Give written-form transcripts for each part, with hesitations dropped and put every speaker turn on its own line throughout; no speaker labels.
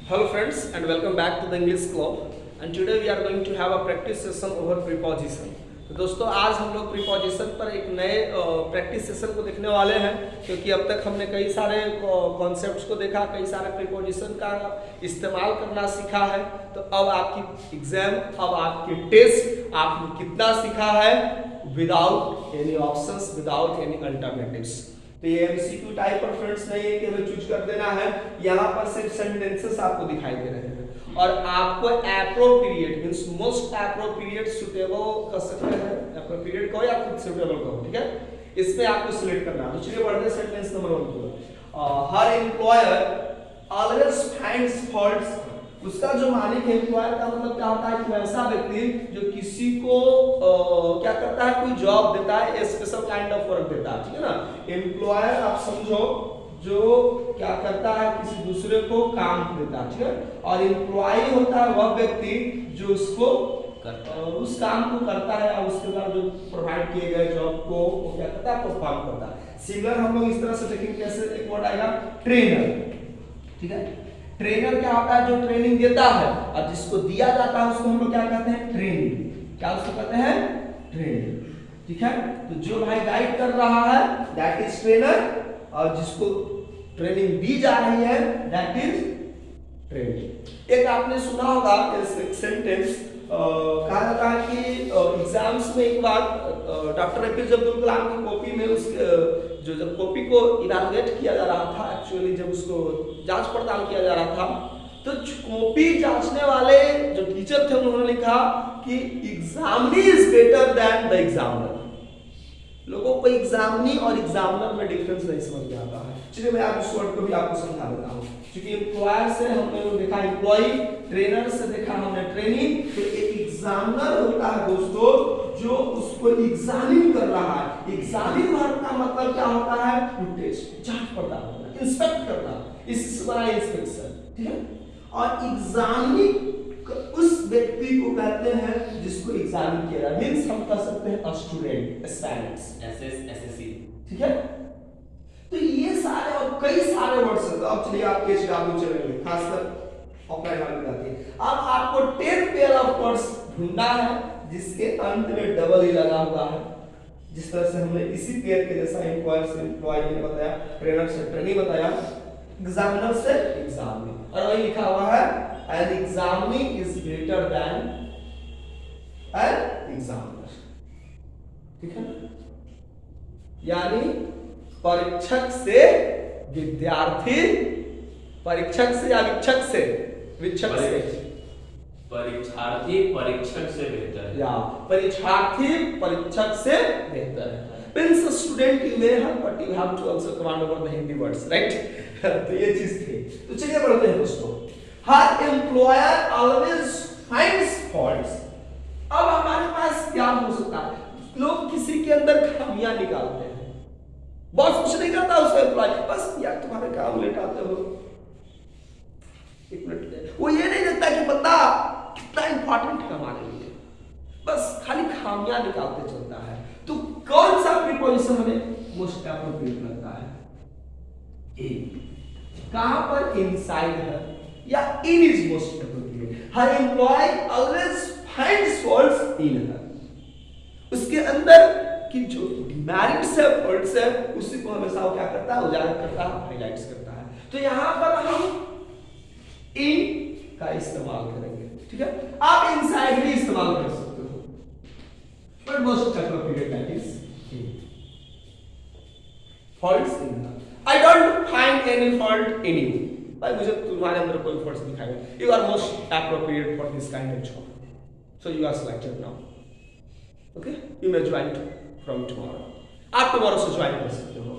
Hello friends and welcome back to the English Club and today we are going to have a practice session over preposition। तो दोस्तों आज हम लोग preposition पर एक नए प्रैक्टिस सेशन को देखने वाले हैं क्योंकि अब तक हमने कई सारे कॉन्सेप्ट्स को देखा, कई सारे प्रीपोजिशन का इस्तेमाल करना सीखा है। तो अब आपकी एग्जाम, अब आपकी टेस्ट, आपने कितना सीखा है without any options, without any alternatives. तो ये एमसीक्यू टाइप पर फ्रेंड्स नहीं है कि हमें चूज कर देना है, यहाँ पर सिर्फ सेंटेंसेस आपको दिखाई दे रहे हैं और आपको appropriate means most appropriate suitable कर सकते हैं, एप्रोप्रिएट कहो या खुद सुटेबल कहो, ठीक है, इसमें आपको सिलेक्ट करना है। तो चलिए बढ़ते सेंटेंस नंबर 1 को। हर एम्प्लॉयर ऑलवेज फाइंड्स फॉल्ट्स। उसका जो मालिक है, एम्प्लॉयर का मतलब क्या होता है कि वैसा व्यक्ति जो किसी को क्या करता है, कोई जॉब देता है, स्पेशल काइंड ऑफ वर्क देता है, ठीक है ना। एम्प्लॉयर आप समझो जो क्या करता है, किसी दूसरे को काम देता है, ठीक है। और एम्प्लॉय होता है वह व्यक्ति जो उसको उस काम को करता है और उसके बाद जो प्रोवाइड किए गए जॉब को वो क्या करता है, परफॉर्म करता है। सिमिलर हम लोग इस तरह से देखेंगे, कैसे एक वर्ड आएगा ट्रेनर, ठीक है। ट्रेनर क्या होता है, जो ट्रेनिंग देता है, और जिसको दिया जाता है उसको हम लोग क्या कहते हैं, ट्रेनिंग। क्या उसको कहते हैं, ट्रेनिंग, ठीक है। तो जो भाई गाइड कर रहा है दैट इज ट्रेनर, और जिसको ट्रेनिंग दी जा रही है दैट इज ट्रेनिंग। एक आपने सुना होगा एक सेंटेंस, कहा जाता है कि एग्जाम्स में एक बार डॉक्टर एपीजे अब्दुल कलाम की कॉपी में उसके जब कॉपी को इवैल्यूएट किया जा रहा था, एक्चुअली जब उसको जांच पड़ताल किया जा रहा था, तो कॉपी जांचने वाले जो टीचर थे उन्होंने लिखा कि examinee is better than the examiner. लोगों को एग्जामिनी और एग्जामिनर में डिफरेंस नहीं समझ में आता है। चलिए मैं आप इस वर्ड को भी आपको समझा देता हूँ। क्योंकि एम्प्लॉयर से हमने देखा एम्प्लॉय, ट्रेनर से देखा हमने ट्रेनिंग, तो एक एग्जामिनर होता है दोस्तों जो उसको एग्जामिन कर रहा है। एग्जामिन वर्ड का मतलब क्या होता है, टू टेस्ट, जांच पड़ताल करना, इंस्पेक्ट करना, इससे बना इंस्पेक्शन, ठीक है। और एग्जामिनिंग उस व्यक्ति को कहते हैं जिसको एग्जामिन किया जाए, मींस हम कह सकते हैं स्टूडेंट, एस्पायरेंट्स, एसएससी, ठीक है। तो ये सारे और कई सारे वर्ड्स हैं। तो अब चलिए आप पेज डालू चलेंगे, खासकर ऑफलाइन वाले जाते हैं। अब आपको 10 पेयर ऑफ वर्ड्स ढूंढना है जिसके अंत में डबल ही लगा हुआ है। जिस तरह से हमने इसी पेयर के जैसा एम्प्लॉयर से एम्प्लॉय ने बताया, ट्रेनर से ट्रेनी बताया, एग्जामिनर से एग्जामिनी, और वही लिखा हुआ है an examining is greater than an examiner, ठीक है। यानी परीक्षक से विद्यार्थी, परीक्षक से या विक्षक से, विक्षक से,
परीक्षार्थी परीक्षक से बेहतर है,
या परीक्षार्थी परीक्षक से बेहतर है। Means a student you may have but you have to also command over the Hindi words, right? तो ये चीज थी। तो चलिए बढ़ते हैं दोस्तों। हर एम्प्लॉयर ऑलवेज फाइंड्स फॉल्ट्स। अब हमारे पास क्या हो सकता है, लोग किसी के अंदर खामियां निकालते हैं। बॉस कुछ नहीं करता उसका एम्प्लॉय, बस यार तुम्हारे काम लेट आते हो, एक मिनट, वो ये नहीं देखता कि बंदा कितना इंपॉर्टेंट है हमारे लिए, बस खाली खामियां निकालते चलता है। तो कौन सा प्रीपोजिशन हमें मोस्ट एप्रोप्रिएट लगता है, ए। कहां पर, इनसाइड है या in is most appropriate. Her employee always finds faults in her. उसके अंदर की जो डिमेरिट्स है, फॉल्ट्स है, उसी को हमेशा वो क्या करता है, उजागर करता है, हाईलाइट्स करता है। तो यहां पर हम इन का इस्तेमाल करेंगे, ठीक है। आप इनसाइड भी इस्तेमाल कर सकते हो, but most appropriate that is in. Faults in her. I don't find any fault in you. भाई मुझे तुम्हारे अंदर कोई फॉल्ट दिखाई नहीं, you are most appropriate for this kind of job, so you are selected now, okay. You may join from tomorrow, आप tomorrow से join कर सकते हो।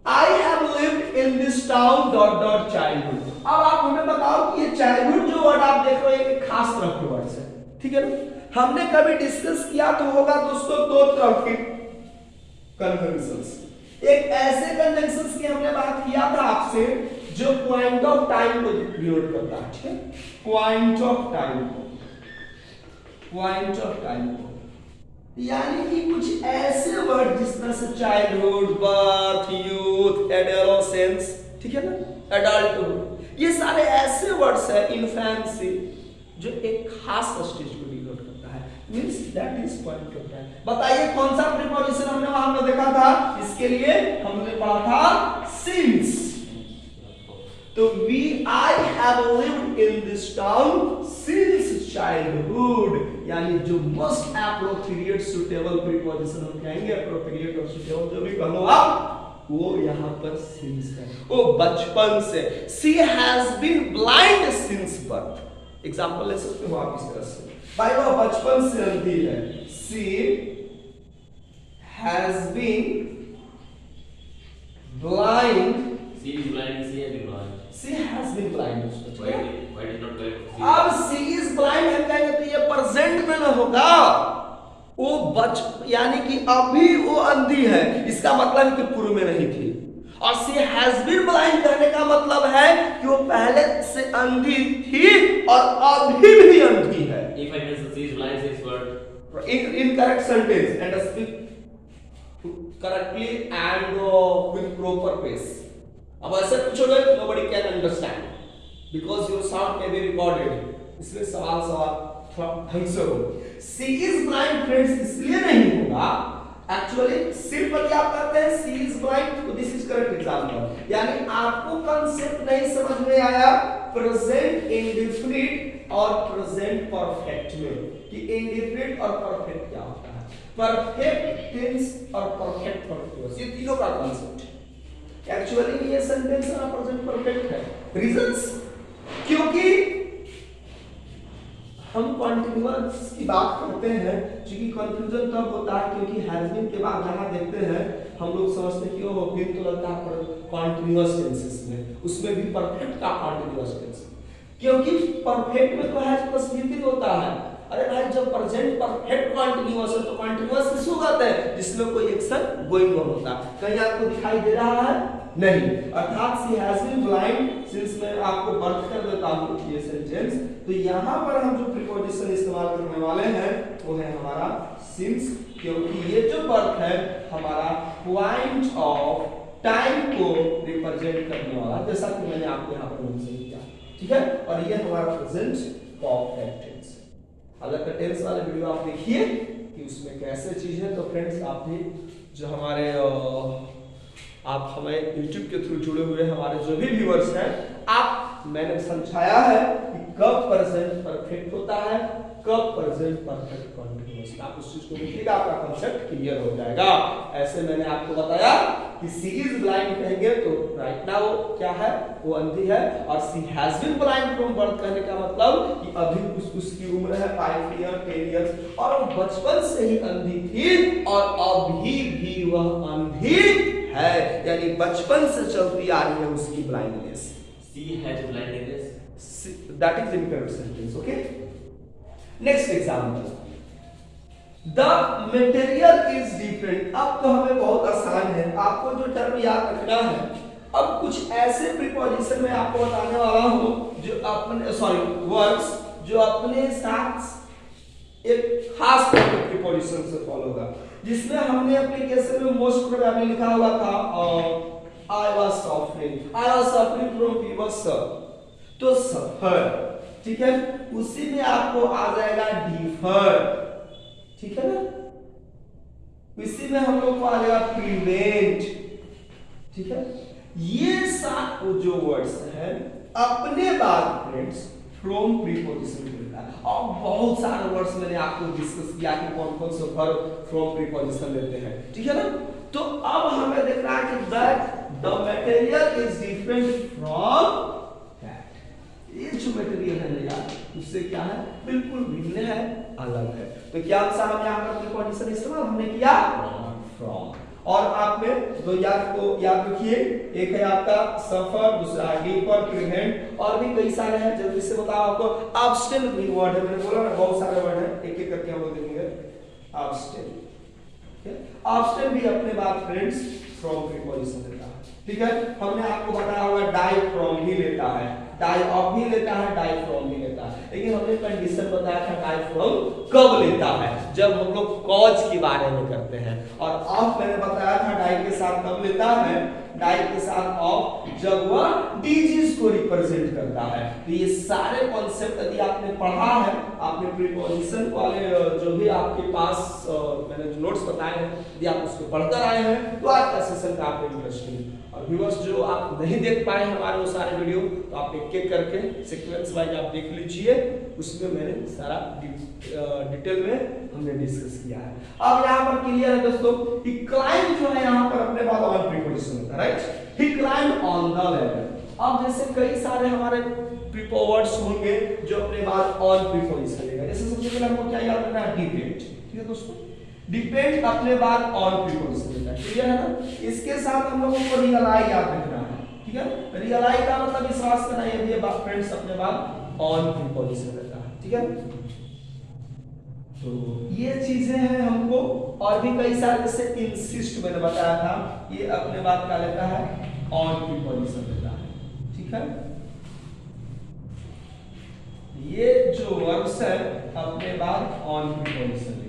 I have lived in this town dot dot childhood. अब आप हमें बताओ कि ये चाइल्डहुड जो वर्ड आप देख रहे हो एक खास तरह के वर्ड्स है, ठीक है ना। हमने कभी डिस्कस किया तो होगा दोस्तों दो तरह के कन्वेंशंस। एक ऐसे कन्वेंशंस की हमने बात किया था आपसे जो पॉइंट ऑफ टाइम को डिनोट करता है, ठीक है। पॉइंट ऑफ टाइम को, पॉइंट ऑफ टाइम को, यानी कि कुछ ऐसे वर्ड जिस तरह से चाइल्डहुड, बर्थ, यूथ, एडोलेसेंस, ठीक है ना, एडल्टहुड, ये सारे ऐसे वर्ड्स है इन्फेंसी जो एक खास स्टेज को डिनोट करता है, means that is point of time. बताइए कौन सा प्रीपोजिशन हमने वहां पे देखा था? इसके लिए हमने पढ़ा था सिंस। तो I have lived in this town since childhood, यानी जो most appropriate suitable preposition हम कहेंगे, appropriate और suitable जो भी कहो आप, वो यहाँ पर since है। वो बचपन से। She has been blind since birth। Example ले सकते हो आप इस तरह से, भाई वो बचपन से अंधी है। She has been blind।
She is blind, she has been blind.
She has been blind।
Why did not correct?
अब she is blind हम कहेंगे तो ये प्रेजेंट में ना होगा, वो यानी कि अभी वो अंधी है, इसका मतलब है कि पूर्व में नहीं थी। और she has been blind कहने का मतलब है कि वो पहले से अंधी थी और अभी भी अंधी है।
If I mention she is blind, she is what?
Incorrect sentence and speak correctly and with proper pace। अब ऐसे पूछोगे nobody can understand because your sound may be recorded, इसलिए सवाल थोड़ा ढंग से हो। She is blind friends इसलिए नहीं होगा, एक्चुअली सिर्फ यदि आप कहते हैं she is blind तो दिस इज करेक्ट एग्जांपल, यानी आपको कंसेप्ट नहीं समझ में आया प्रेजेंट इंडेफिनिट और प्रेजेंट परफेक्ट में कि इंडेफिनिट और परफेक्ट क्या होता है। परफेक्ट टेंस और परफेक्ट परफेक्ट ये तीनों का कंसेप्ट एक्चुअली ये सेंटेंस ना प्रेजेंट परफेक्ट है। रीजंस क्योंकि हम कॉन्टिन्यूअस की बात करते हैं, क्योंकि कंफ्यूजन तब होता है क्योंकि हैज बीन के बाद जहां देखते हैं हम लोग समझते हैं कि वो बीन तो लगता है कॉन्टिन्यूअस टेंसेस में, उसमें भी परफेक्ट का कॉन्टिन्यूअस टेंस, क्योंकि परफेक्ट में तो हैज प्लस बीन होता है। अरे भाई जब प्रेजेंट परफेक्ट कॉन्टिन्यूअस है तो कॉन्टिन्यूअस किसको कहते हैं? जिसमें कोई एक्शन गोइंग ऑन होता है। कहीं आपको दिखाई दे रहा है? नहीं। अर्थात she has been blind since मैं आपको बर्थ कर देता हूं ये सेंटेंस, तो यहां पर हम जो प्रीपोजिशन इस्तेमाल करने वाले हैं वो है हमारा सिंस, क्योंकि ये जो बर्थ है हमारा पॉइंट ऑफ टाइम को रिप्रेजेंट करने वाला, जैसा कि मैंने आपको यहां पर मेंशन किया, ठीक है। और ये हमारा प्रेजेंट परफेक्ट टेंस। अगर टेंस वाले वीडियो आप देखिए कि उसमें कैसे चीज है, तो फ्रेंड्स आप भी जो हमारे आप हमें YouTube के थ्रू जुड़े हुए हमारे जो भी व्यूअर्स हैं, आप मैंने समझाया है कि कब प्रेजेंट परफेक्ट होता है, कब प्रेजेंट परफेक्ट कंटीन्यूअस, आप उस चीज को देखिएगा, आपका कांसेप्ट क्लियर हो जाएगा। ऐसे मैंने आपको बताया कि सी इज ब्लाइंड कहेंगे तो राइट नाउ क्या है, वो अंधी है, और she has been blind from birth कहने का मतलब कि अभी उसकी उम्र है 5 ईयर 10 इयर्स और वो बचपन से ही अंधी थी और अभी भी वह अंधी है, यानी बचपन से चलती आ रही है उसकी blindness.
She has blindness.
That is incorrect sentence. Okay. Next example. The material is different. अब तो हमें बहुत आसान है, आपको जो टर्म याद रखना है। अब कुछ ऐसे प्रीपोजिशन में आपको बताने वाला हूँ जो अपने वर्ड्स जो अपने साथ एक खास प्रीपोजिशन से फॉलो होगा, जिसमें हमने एप्लीकेशन में मोस्ट प्रोबेबली लिखा हुआ था I was suffering from fever sir, तो सफर, ठीक है, उसी में आपको आ जाएगा डिफर, ठीक है ना, इसी में हम लोग को आ जाएगा प्रिवेंट, ठीक है। ये सात जो वर्ड्स हैं अपने बाद फ्रेंड्स फ्रॉम प्रीपोजिशन मिलता है, और बहुत सारे वर्ड्स मैंने आपको डिस्कस किया कि कौन कौन से वर्ड फ्रॉम प्रीपोजिशन लेते हैं, ठीक है ना। तो अब हमें देखना है कि that the material is different from that, ये जो मटेरियल है ना यार उससे क्या है, बिल्कुल भिन्न है, अलग है। तो क्या आंसर हम यहां पर प्रीपोजिशन इस्तेमाल हमने किया फ्रॉम, और आप में दो याद रखिए, एक है आपका सफर, दूसरा डिफर, प्रिवेंट, और भी कई सारे हैं, जल्दी से बताओ आपको। अब्स्टेन भी वर्ड है, मैंने बोला ना बहुत सारे वर्ड हैं, एक एक करके हम लोग देखेंगे। अब्स्टेन, अब्स्टेन भी अपने बाद फ्रेंड्स फ्रॉम प्रीपोजिशन लेता है, ठीक है। हमने आपको बताया हुआ डाई फ्रॉम भी लेता है, डाई ऑफ भी लेता है, डाई फ्रॉम भी लेता है, लेकिन हमने कंडीशन बताया था डाई फ्रॉम कब लेता है, जब हम लोग कॉज के बारे में करते हैं, और ऑफ मैंने बताया था डाई के साथ कब लेता है, डाई के साथ ऑफ जब वह डिजीज को रिप्रेजेंट करता है। तो ये सारे कॉन्सेप्ट यदि आपने पढ़ा है, आपने प्रीपोजिशन वाले जो भी आपके पास मैंने जो नोट्स बताए हैं, यदि आप उसको पढ़कर आए हैं तो आज का सेशन का आपको इंटरेस्टिंग। और व्यूअर्स जो आप नहीं देख पाए हमारे वो सारे वीडियो, तो आप एक एक करके सीक्वेंस वाइज आप देख लीजिए, उसमें मैंने सारा डिटेल में हमने डिस्कस किया है। अब यहाँ पर क्लियर है दोस्तों कि क्लाइंब जो है यहाँ पर अपने बाद ऑन प्रीपोजिशन होता है, right. He climb on the ladder. अब जैसे कई सारे हमारे प्रीपोवर्ड्स होंगे जो अपने बाद ऑन प्रीपोजिशन लेगा। जैसे सबसे पहले हमको क्या याद रखना है, डिपेंड, ठीक है दोस्तों। डिपेंड अपने बाद ऑन प्रीपोजिशन लेता है, क्लियर है ना। इसके साथ हम लोगों को रियलाइज याद रखना है, ठीक है। रियलाइज का मतलब विश्वास करना, ये बात फ्रेंड्स अपने बाद ऑन प्रीपोजिशन लेता है, ठीक है। तो ये चीजें हैं हमको, और भी कई सारे जैसे इंसिस्ट मैंने बताया था, ये अपने बाद क्या लेता है, ऑन प्रीपोजिशन लेता है, ठीक है। ये जो वर्ब्स है अपने बाद ऑन प्रीपोजिशन लेंगे।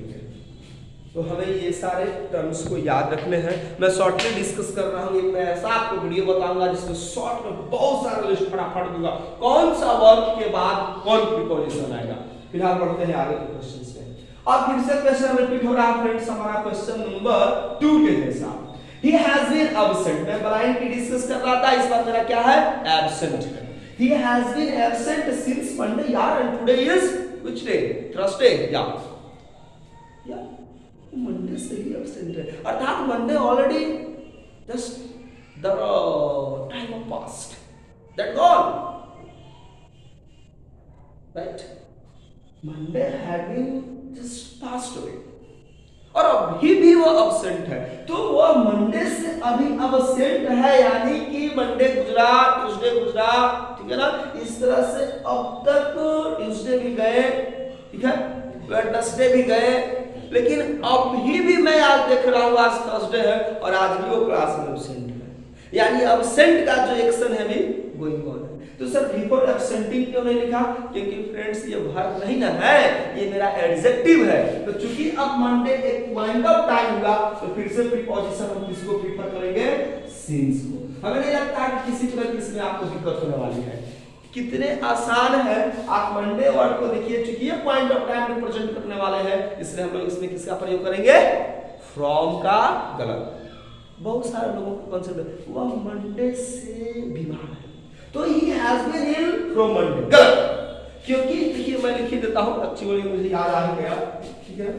तो हमें ये सारे टर्म्स को याद रखने हैं। मैं शॉर्टली डिस्कस कर रहा हूँ, एक मैं ऐसा आपको वीडियो बताऊंगा जिसमें शॉर्ट में बहुत सारा लिस्ट फटाफट दूंगा, कौन सा वर्ब के बाद कौन प्रीपोजिशन आएगा। फिलहाल बढ़ते हैं आगे के क्वेश्चन पे। अब फिर से क्वेश्चन रिपीट हो रहा है फ्रेंड्स, हमारा क्वेश्चन नंबर 2 के जैसा। He has been absent। मैं ब्लाइंड की डिस्कस कर रहा था, इस बार मेरा क्या है, एब्सेंट है। He has been absent since Monday यार, and today is which day? Thursday, या मंडे से ही एब्सेंट है, अर्थात Monday already just the time of past that gone, right. Monday having just passed away, और अभी भी वो एब्सेंट है, तो वो मंडे से अभी एब्सेंट है, यानी कि मंडे गुजरा, ट्यूसडे गुजरा, ठीक है ना। इस तरह से अब तक ट्यूसडे भी गए, ठीक है, वेडनेसडे भी गए, लेकिन अभी भी मैं आज देख रहा हूँ आज थर्सडे है और आज भी वो क्लास में एब्सेंट है, यानी एब्सेंट का जो एक्शन है भी गोइंग ऑन है। तो सर बिफोर एब्सेंटिंग क्यों नहीं लिखा, क्योंकि फ्रेंड्स ये वर्ब नहीं ना है, ये मेरा एडजेक्टिव है। तो चूंकि अब मंडे एक वाइंड अप टाइम होगा, तो फिर से प्रीपोजिशन हम किसको प्रीफर करेंगे, सिंस को। हमें नहीं लगता कि किसी तरह की इसमें आपको दिक्कत होने वाली है। कितने आसान है, आप मंडे वर्ड को देखिए, चूंकि ये पॉइंट ऑफ टाइम रिप्रेजेंट करने वाले हैं, इसलिए हम लोग इसमें किसका प्रयोग करेंगे, फ्रॉम का। गलत, बहुत सारे लोगों का कांसेप्ट है वह मंडे से बीमार है, तो he has been ill from Monday, गलत। क्योंकि देखिए मैं लिख देता हूं, एक्चुअली मुझे याद आ गया, ठीक है।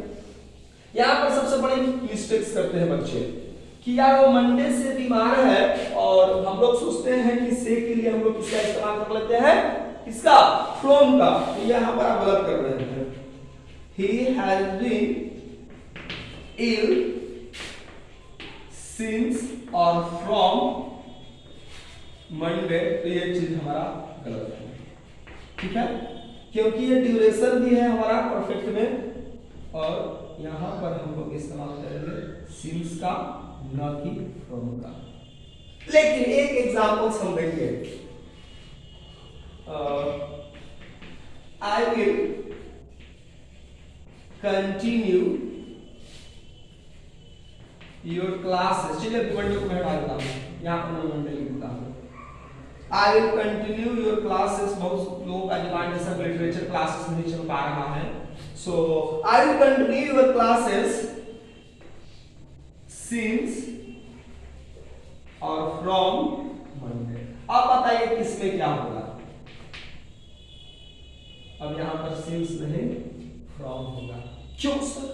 यहां पर सबसे बड़ी मिस्टेक्स करते हैं बच्चे कि यार वो मंडे से बीमार है, और हम लोग सोचते हैं कि से के लिए हम लोग किसका इस्तेमाल कर लेते हैं, किसका, फ्रॉम का। तो यहां पर आप गलत कर रहे हैं। He has been ill since और फ्रॉम मंडे, तो ये चीज हमारा गलत है, ठीक है, क्योंकि ये ड्यूरेशन भी है हमारा परफेक्ट में, और यहां पर हम लोग इस्तेमाल करेंगे सिंस का, न कि फ्रॉम का। लेकिन एक एग्जांपल्स हम देंगे, आई विल कंटिन्यू योर क्लासेस। चलिए मंडे को मैं हटा देता हूं, यहां पर मैं मंडे लिखता हूं। आई विल कंटिन्यू योर क्लासेस, बहुत लोगों का डिमांड है सर लिटरेचर क्लासेस नहीं चल पा रहा है, so I will continue your classes since और फ्रॉम मंडे। अब बताइए किसमें क्या होगा, अब यहां पर सिंस नहीं फ्रॉम होगा, क्यों सर,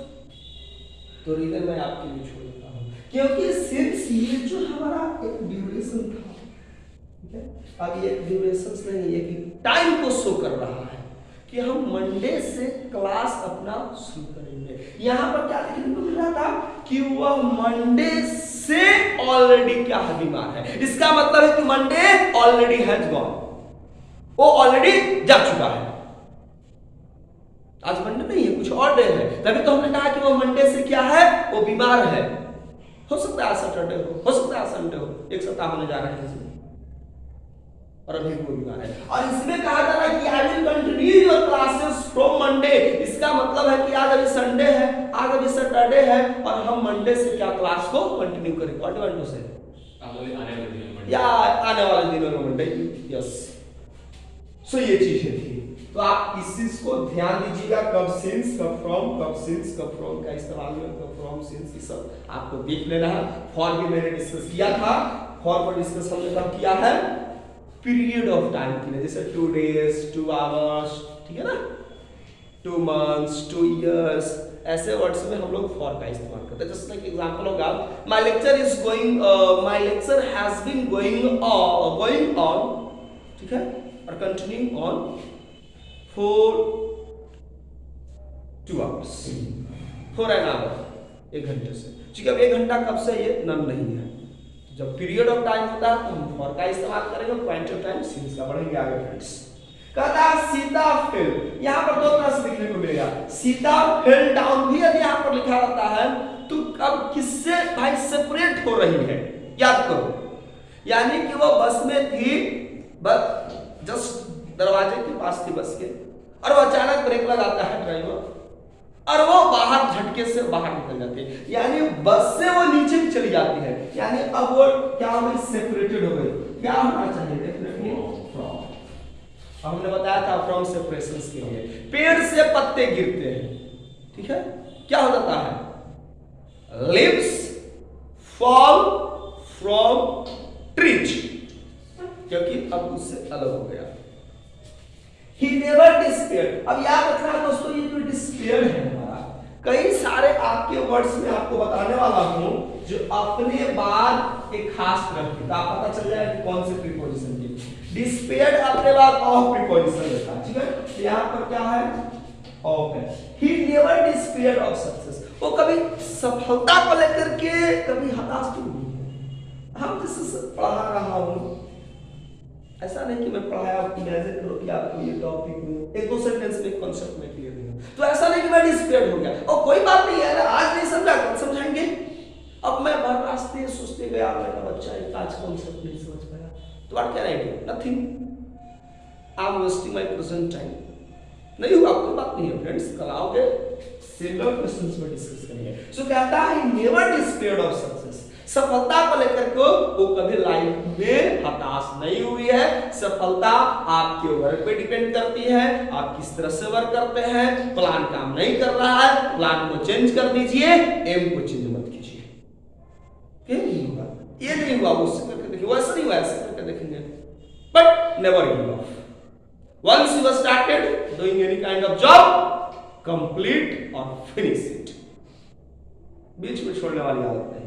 तो रीजन मैं आपके लिए छोड़ देता हूं, क्योंकि सिंस ये जो हमारा एक ड्यूरेशन था, ठीक है। अब ये ड्यूरेशन नहीं, एक टाइम को शो कर रहा है कि हम मंडे से क्लास अपना शुरू करेंगे। यहां पर क्या देखने को मिल रहा था कि वह मंडे से ऑलरेडी क्या है, बीमार है। इसका मतलब है कि मंडे ऑलरेडी हैज गॉन, वो ऑलरेडी जा चुका है। आज मंडे नहीं है, कुछ और डे है, तभी तो हमने कहा कि वो मंडे से क्या है, वो बीमार है। हो सकता है सैटरडे हो सकता है संडे हो, एक सप्ताह होने जा रहा है इसमें, और अभी वो बीमार है। और इसमें कहा जा रहा है कि आई will continue your classes from Monday, इसका मतलब है कि आज अभी संडे है, आज अभी सैटरडे है, और हम मंडे से क्या क्लास को कंटिन्यू करेंगे। व्हाट यू वांट टू से,
आने वाले दिनों में
या आने वाले दिनों में मंडे, यस। सो ये चीजें थी। तो आप इस चीज को ध्यान दीजिएगा, कब सिंस, कब फ्रॉम, कब सिंस, कब फ्रॉम का इस्तेमाल में, कब फ्रॉम, सिंस, ये सब आपको देख लेना है। फॉर भी मैंने डिस्कस किया था, फॉर पर डिस्कस हमने कब किया है, पीरियड ऑफ टाइम के लिए, जैसे 2 days, 2 hours, ठीक है ना, 2 months, 2 years, ऐसे वर्ड्स में हम लोग फॉर का इस्तेमाल करते हैं। जस्ट लाइक एग्जांपल होगा, my lecture is going, my lecture has been going on, ठीक है, और continuing on for 2 hours, for an hour, 1 घंटे से। ठीक है, अब 1 घंटा कब से, ये नन नहीं है। जब पीरियड ऑफ टाइम होता है तो हम फॉर का इस्तेमाल करेंगे, पॉइंट ऑफ टाइम सिंस का। बढ़ेंगे आगे फ्रेंड्स। कहता है सीता फेल, यहाँ पर 2 तरह से लिखने को मिलेगा। सीता फेल डाउन भी यदि यहाँ पर लिखा रहता है तो अब किससे भाई सेपरेट हो रही है, याद करो। यानी कि वो बस में थी, बस जस्ट दरवाजे के पास थी बस के, और वो अचानक ब्रेक लगाता है ड्राइवर, और वो बाहर झटके से बाहर निकल जाती है, यानी बस से वो नीचे चली जाती है। यानी अब वो क्या हो गई, सेपरेटेड हो गई। क्या होना चाहिए, डेफिनेटली फ्रॉम। हमने बताया था फ्रॉम सेपरेशंस के लिए, पेड़ से पत्ते गिरते हैं, ठीक है, क्या हो जाता है, लीव्स फॉल फ्रॉम ट्रीज, क्योंकि अब उससे अलग हो गया। He never despaired। अब याद रखना दोस्तों, ये जो डिस्पेयर है हमारा, कई सारे आपके वर्ड्स में आपको बताने वाला हूं जो अपने बाद एक खास तरह की, तो आप पता चल जाएगा कि कौन से प्रीपोजिशन की। डिस्पेयर अपने बाद ऑफ प्रीपोजिशन लेता है, ठीक है। यहाँ पर क्या है, ऑफ है। He never despaired of success। वो कभी सफलता को लेकर के कभी हताश नहीं है। हम जिससे पढ़ा रहा हूं, ऐसा नहीं कि मैं पढ़ाया, आप इमेजिन करो कि आपको ये टॉपिक में 1-2 सेंटेंस में कॉन्सेप्ट में क्लियर नहीं है, तो ऐसा नहीं कि मैं डिस्पेयर हो गया और कोई बात नहीं है, आज नहीं समझा कल समझाएंगे। अब मैं भर रास्ते सोचते गया, मेरा बच्चा एक आज कॉन्सेप्ट नहीं समझ पाया, तो what can I do, nothing, I am wasting my present time. नहीं हुआ, कोई बात नहीं है फ्रेंड्स, कल आओगे सिमिलर क्वेश्चंस में डिस्कस करेंगे। सो कहता है नेवर डिस्पेयर्ड ऑफ सक्सेस, सफलता को लेकर के वो कभी लाइफ में हताश नहीं हुई है। सफलता आपके वर्क पे डिपेंड करती है, आप किस तरह से वर्क करते हैं। प्लान काम नहीं कर रहा है, प्लान को चेंज कर दीजिए, एम को चेंज मत कीजिए। क्या नहीं हुआ, ये नहीं हुआ, उससे करके देखिए, वैसा नहीं हुआ, ऐसे करके देखेंगे, but never give up. Once you started doing any kind of job, complete और फिनिश इट। बीच में छोड़ने वाली आदत नहीं।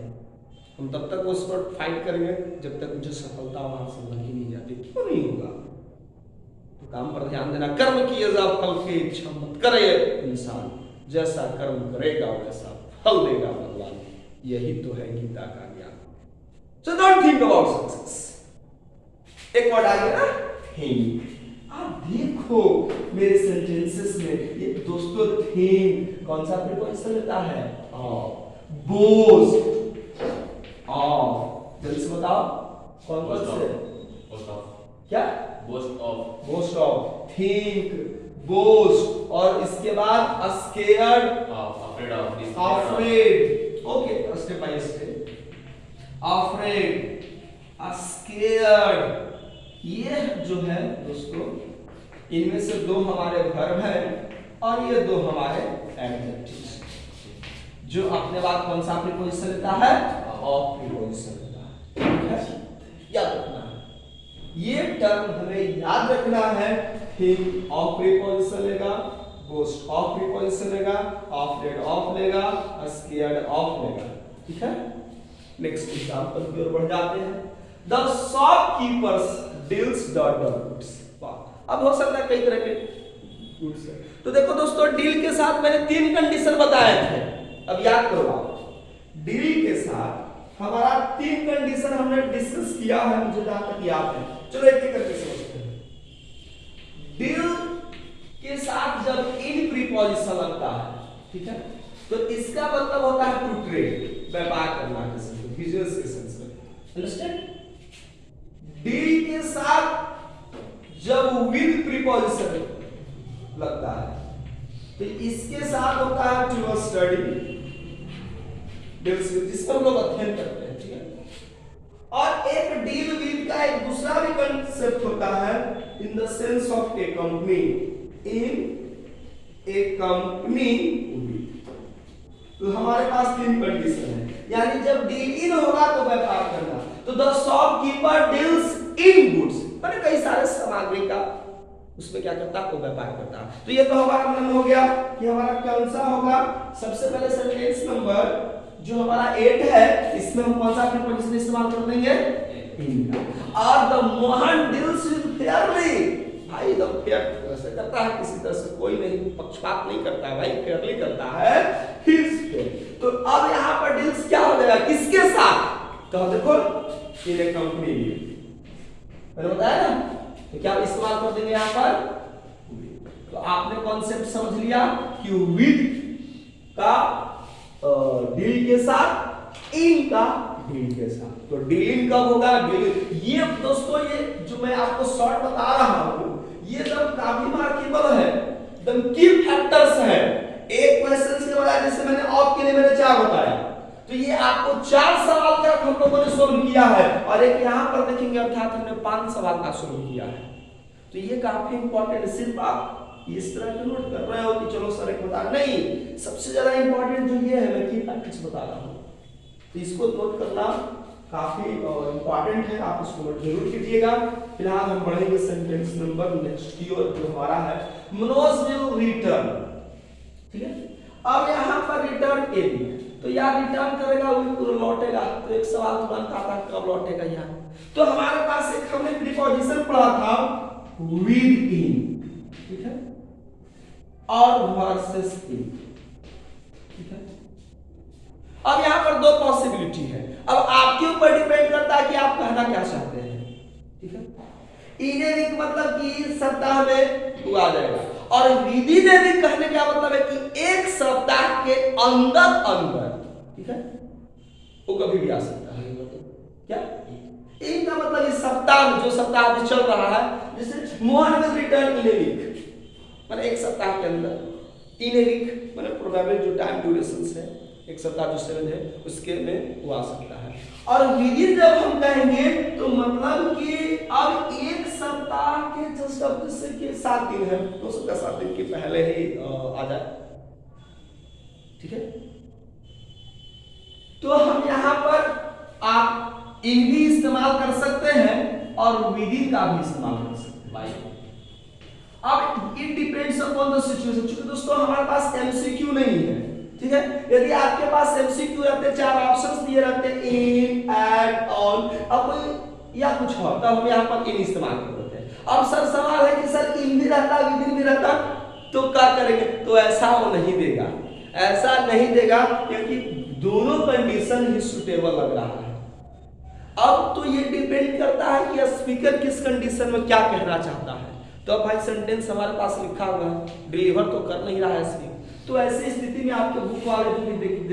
हम तब तक उस पर फाइट करेंगे जब तक मुझे सफलता वहां से मिल ही नहीं जाती। क्यों नहीं होगा, तो काम पर ध्यान देना। कर्म की अजा फल की इच्छा मत करे इंसान, जैसा कर्म करेगा वैसा फल देगा भगवान। यही तो है गीता का ज्ञान। So don't think about success. एक वर्ड आ गया ना, थिंक। आप देखो मेरे सेंटेंसेस में ये दोस्तों थिंक कौन सा प्रीपोजिशन लेता है, बोस्ट ऑफ। जल्दी से बताओ कौन कौन से,
बोस्ट ऑफ,
क्या,
boast of,
boast of, think, boast, और इसके बाद scared,
afraid of,
afraid. Okay, step by step. Afraid, scared, ये जो है दोस्तों, इनमें से 2 हमारे वर्ब हैं और ये 2 हमारे एडजेक्टिव्स, जो अपने बाद कौन सा प्रीपोजिशन लेता है, ऑफ प्रीपोजिशन लेता है। ठीक है, याद रखना है, ये टर्म हमें याद रखना है। थिंक ऑफ प्रीपोजिशन लेगा, बोस्ट ऑफ प्रीपोजिशन लेगा, अफ्रेड ऑफ लेगा, स्केयर्ड ऑफ लेगा। ठीक है, नेक्स्ट एग्जांपल की ओर बढ़ जाते हैं। The shopkeepers deals dot dot goods. अब हो सकता है कई तरह के गुड्स है, तो देखो दोस्तों, डील के साथ मैंने 3 कंडीशन बताए थे। अब याद करो आप, डील के साथ हमारा 3 कंडीशन हमने डिस्कस किया है, मुझे जहां तक याद है। चलो एक एक करके समझते हैं। डील के साथ जब इन प्रीपोजिशन लगता है, ठीक है, तो इसका मतलब होता है टू ट्रेड, व्यापार करना, किसी बिजनेस के सेंस में। अंडरस्टैंड। डील के साथ जब विद प्रीपोजिशन लगता है तो इसके साथ होता है टू स्टडी, जिस पर हम लोग अध्ययन करते हैं। ठीक है, और एक डील विद का एक दूसरा भी कंसेप्ट होता है in the sense of company, in A company. तो हमारे पास 3 कंडीशन है, यानी जब डील इन होगा तो व्यापार करना। तो the shopkeeper deals in goods, मैंने कई सारे सामग्री का उसमें क्या करता है, व्यापार करता। तो ये तो हमारा मन हो गया कि हमारा कौन सा होगा। सबसे पहले सेंटेंस नंबर जो हमारा 8 है, इसमें हम कौन सा प्रीपोजिशन इस्तेमाल कर देंगे, इन। और the Mohan deals with Fairlie, भाई द फेयर से करता है, किसी तरह से कोई नहीं पक्षपात नहीं करता है भाई, फेयरली करता है, हिज फेयर। तो अब यहाँ पर डील्स क्या हो जाएगा, किसके साथ, तो देखो इन ए कंपनी, मैंने बताया ना, तो क्या इस्तेमाल कर देंगे यहाँ पर। तो आपने कॉन्सेप्ट समझ लिया कि विद का डील के साथ, इन का डील के साथ। तो डीलिंग कब होगा, डील। ये दोस्तों ये जो मैं आपको शॉर्ट बता रहा हूं, ये सब काफी मार्केबल है, एकदम की फैक्टर्स है। एक क्वेश्चन के बजाय जैसे मैंने ऑफ के लिए मैंने 4 बताया, तो ये आपको 4 सवाल का हम लोगों ने सोल्व किया है, और एक यहाँ पर देखेंगे अर्थात हमने 5 सवाल का सोल्व किया है। तो ये काफी इंपॉर्टेंट, सिर्फ आप इस तरह के नोट कर रहे हो कि चलो सर एक बता, नहीं, सबसे ज्यादा इंपॉर्टेंट जो ये है मैं की फैक्टर्स बता रहा हूँ, तो इसको नोट करना काफी इंपॉर्टेंट है, आप इसको नोट जरूर कीजिएगा। फिलहाल हम बढ़ेंगे सेंटेंस नंबर नेक्स्ट की ओर, जो हमारा है मनोज विल रिटर्न, ठीक है। अब यहाँ पर रिटर्न एबी, तो यार रिटर्न करेगा वो लौटेगा, तो एक सवाल तुरंत आता है कब लौटेगा यार। तो हमारे पास एक हमने प्रीपोजिशन पढ़ा था विद इन, ठीक है, और वर्सेस इन, ठीक है। अब यहाँ पर 2 पॉसिबिलिटी है, अब आपके ऊपर डिपेंड करता है कि आप कहना क्या चाहते हैं, ठीक है। इनेविक मतलब कि सप्ताह में वो आ जाएगा, और विदिनेविक कहने का मतलब है कि एक सप्ताह के अंदर अंदर, ठीक है, वो कभी भी आ सकता है। मतलब क्या, एक का मतलब इस सप्ताह में, जो सप्ताह अभी चल रहा है, जैसे Mohan will return in a week, मतलब एक सप्ताह के अंदर। इन ए वीक मतलब प्रोबेबली जो टाइम ड्यूरेशन है, एक सप्ताह जो 7 है उसके में वो आ सकता है। और विदिन जब हम कहेंगे तो मतलब कि अब एक सप्ताह के जस्ट अब जैसे कि 7 दिन है, तो सकता 7 दिन के पहले ही आ जाए, ठीक है। तो हम यहाँ पर आप इन भी इस्तेमाल कर सकते हैं और विदिन का भी इस्तेमाल कर सकते हैं। अब it depends upon the situation, क्योंकि दोस्तों हमारे पास एमसीक्यू नहीं है, ठीक है। यदि आपके पास एमसीक्यू रहते, 4 ऑप्शंस दिए रहते, इन, एट, ऑन, अब या कुछ और, तब हम यहाँ पर इन इस्तेमाल कर देते हैं। अब सर सवाल है कि सर इन भी रहता, विदिन भी रहता, तो क्या करेंगे, तो ऐसा वो नहीं देगा, ऐसा नहीं देगा, क्योंकि दोनों कंडीशन ही सुटेबल लग रहा है। अब तो ये डिपेंड करता है कि स्पीकर किस कंडीशन में क्या कहना चाहता है। तो अब भाई सेंटेंस हमारे पास लिखा हुआ है, डिलीवर तो कर नहीं रहा है स्पीकर, तो ऐसी स्थिति में आपके बुक वाले जो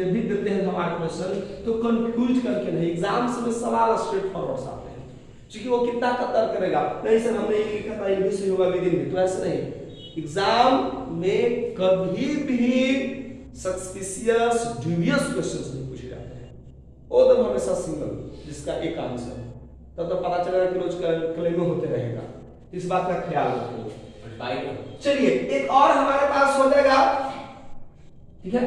भी देते हैं हमारे क्वेश्चन, तो कंफ्यूज करके नहीं, एग्जाम्स में सवाल स्ट्रेट फॉरवर्ड आते हैं, क्योंकि वो कितना कतर करेगा, नहीं सर हमने ये लिखा था इंग्लिश से होगा विदिन में, तो ऐसे नहीं। एग्जाम में कभी भी सस्पिशियस ड्यूबियस क्वेश्चंस नहीं पूछे जाते हैं, वो तो हमेशा सिंगल जिसका एक आंसर, तब तो पता चलेगा कि रोज क्लेम होते रहेगा, इस बात का ख्याल रखें। चलिए एक और हमारे पास हो जाएगा, ठीक है,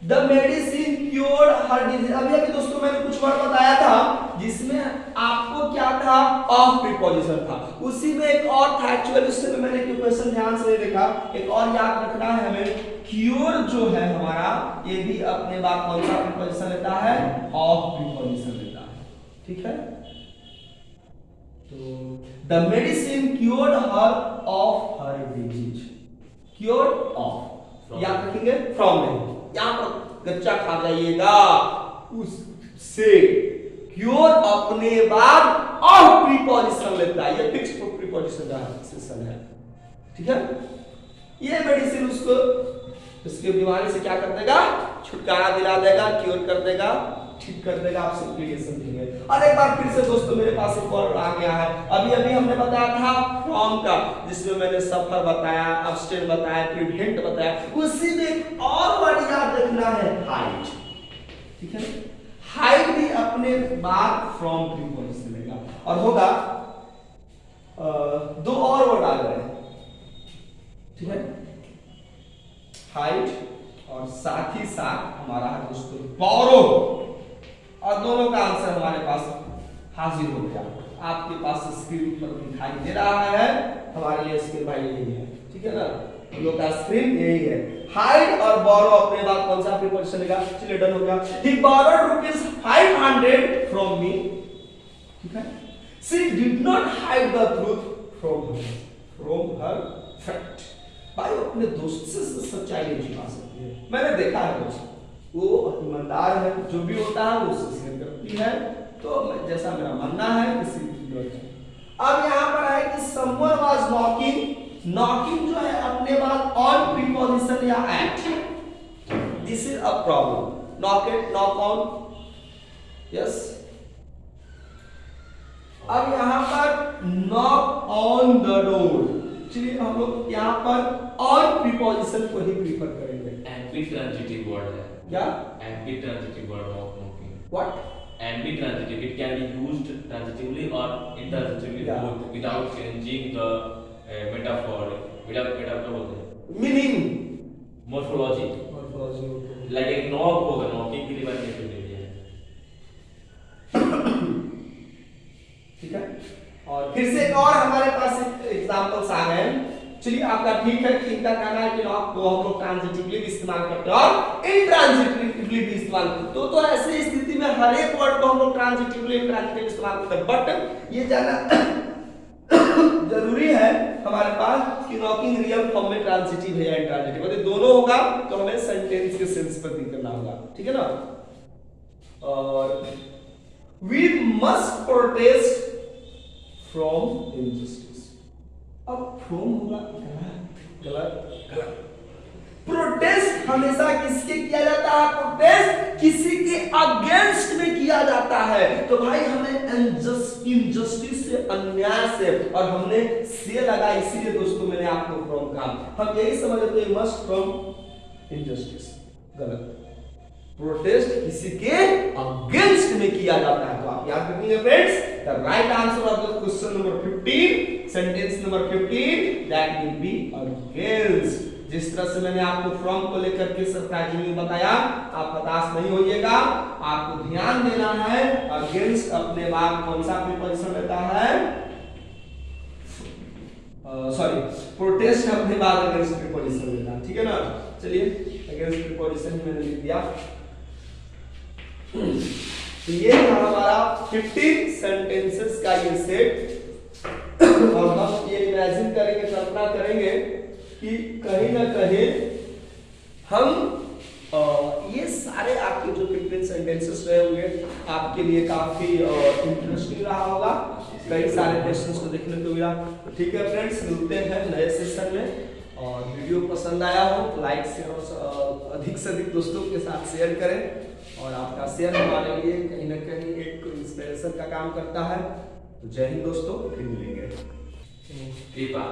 the medicine cured her disease. अभी अभी दोस्तों मैंने कुछ वर्ड बताया था जिसमें आपको क्या था, ऑफ प्रीपोजिशन था, उसी में एक और था, एक्चुअली उससे मैंने क्वेश्चन ध्यान से देखा, एक और याद रखना है हमें, क्योर जो है हमारा, ये भी अपने बाद कौन सा प्रीपोजिशन लेता है, ऑफ प्रीपोजिशन लेता है, ठीक है। तो the medicine cured her of her disease, cured of, याद रखेंगे फ्रॉम नहीं, यहां पर गच्चा खा जाइएगा, उससे क्योर अपने बाद ऑफ प्रीपोजिशन लेता है, ये फिक्स प्रीपोजिशन है, ठीक है। ये मेडिसिन उसको उसके बीमारी से क्या कर देगा, छुटकारा दिला देगा, क्योर कर देगा, ठीक कर देगा, आप सिंपली ये समझेंगे। और एक बार फिर से दोस्तों मेरे पास एक और आ गया है, अभी अभी हमने बताया था फ्रॉम का, जिसमें मैंने सफर बताया, अब्सटेन बताया, प्रिवेंट बताया, उसी में एक और वर्ड याद रखना है, हाइड, ठीक है। हाइड भी अपने बाद फ्रॉम प्रीपोजिशन लेगा, और होगा 2 और वर्ड आ गए, हाइड और साथ ही साथ हमारा है दोस्तों बोरो, और दोनों का आंसर हमारे पास हाजिर हो गया। आपके पास स्क्रीन पर दिखाई दे रहा है, हमारे लिए स्क्रीन भाई यही है, ठीक है ना, हम लोग का स्क्रीन यही है। हाइड और बोरो अपने बाद कौन सा प्रीपोजिशन लेगा, चलिए डन हो गया। ही बोरोड रुपीस 500 फ्रॉम मी, ठीक है। She did not hide the truth from her friend. भाई अपने दोस्त से सच्चाई नहीं छिपा सकती है, मैंने देखा है दोस्त, वो ईमानदार है, जो भी होता है वो उससे शेयर करती है, तो जैसा मेरा मानना है किसी की है। अब यहाँ पर है कि someone was knocking, knocking जो है अपने बाद on preposition या at, this is a problem, knock it, knock on, yes। अब यहाँ पर knock on the door, चलिए हम लोग यहाँ पर on preposition को ही प्रीफर करेंगे।
Ambitransitive word है।
क्या?
Ambitransitive word knocking।
What?
Ambitransitive, it can be used transitively or intransitively
Yeah.
both without changing the metaphor, without metaphor बोलते हैं।
Meaning?
Morphology, like एक knock होगा, knocking के लिए बात नहीं करनी है।
ठीक है, और फिर से एक और हमारे पास एग्जांपल्स आ गए हैं। चलिए आपका ठीक है कि इनका कहना है कि नॉक को हम लोग ट्रांजिटिवली भी इस्तेमाल करते हैं और इंट्रांजिटिवली भी इस्तेमाल करते हैं, तो ऐसी स्थिति में हर एक वर्ड को हम लोग ट्रांजिटिवली इंट्रांजिटिवली इस्तेमाल करते हैं, बट ये जानना जरूरी है हमारे पास कि नॉकिंग रियल फॉर्म में ट्रांजिटिव है या इंट्रांजिटिव, यदि दोनों होगा तो हमें सेंटेंस के सेंस पर think करना होगा, ठीक है ना। और we must protest from injustice, अब फ्रॉम होगा गलत। प्रोटेस्ट हमेशा किसके किया जाता है, प्रोटेस्ट किसी के अगेंस्ट में किया जाता है, तो भाई हमें इनजस्टिस से, अन्याय से, और हमने से लगा इसीलिए दोस्तों मैंने आपको फ्रॉम कहा, हम यही समझ लेते हैं मस्ट फ्रॉम इनजस्टिस, गलत। प्रोटेस्ट किसी के अगेंस्ट में किया जाता है, तो आप याद रखेंगे friends, the right answer of the question number 15, sentence number 15, that will be against. जिस तरह से मैंने आपको फ्रॉम को लेकर के सरप्राइजिंगली बताया, आप हताश नहीं होइएगा, आपको ध्यान देना है अगेंस्ट अपने बाद कौन सा प्रीपोजिशन लेता है, सॉरी प्रोटेस्ट अपने बाद अगेंस्ट प्रीपोजिशन लेता है, ठीक है ना। चलिए अगेंस्ट प्रीपोजिशन मैंने लिख दिया, तो ये था हमारा 15 सेंटेंसेस का ये सेट, और हम ये इमेजिन करेंगे, कल्पना करेंगे कि कहीं ना कहीं हम ये सारे आपके जो 15 सेंटेंसेस रहे होंगे आपके लिए काफी इंटरेस्टिंग रहा होगा, कई सारे क्वेश्चंस को देखने को मिला। ठीक है फ्रेंड्स, मिलते हैं नए सेशन में, और वीडियो पसंद आया हो तो लाइक शेयर और अधिक से अधिक दोस्तों के साथ शेयर करें, और आपका शेयर हमारे लिए कहीं ना कहीं एक इंस्पिरेशन का काम करता है। तो जय हिंद दोस्तों, फिर मिलेंगे।
कृपा